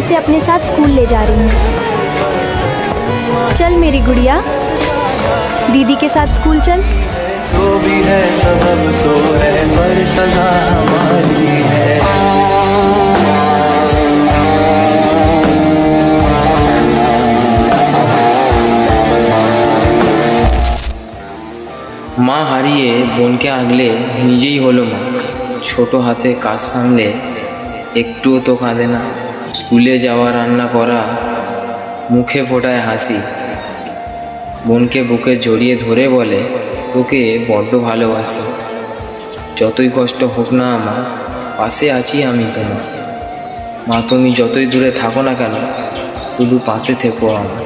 इसे अपने साथ स्कूल ले जा रही हूँ। चल मेरी गुड़िया, दीदी के साथ स्कूल चल। तो भी है सबब तो है पर सजा हमारी है। মা হারিয়ে বোনকে আগলে নিজেই হলো মা। ছোট হাতে কাজ সামলে একটুও তো কাঁদে না। স্কুলে যাওয়া, রান্না করা, মুখে ফোটায় হাসি। বোনকে বুকে জড়িয়ে ধরে বলে, তোকে বড্ড ভালোবাসি। যতই কষ্ট হোক না আমার, পাশে আছি আমি তোমার। মা তুমি যতই দূরে থাকো না কেন, শুধু পাশে থেকো আমার।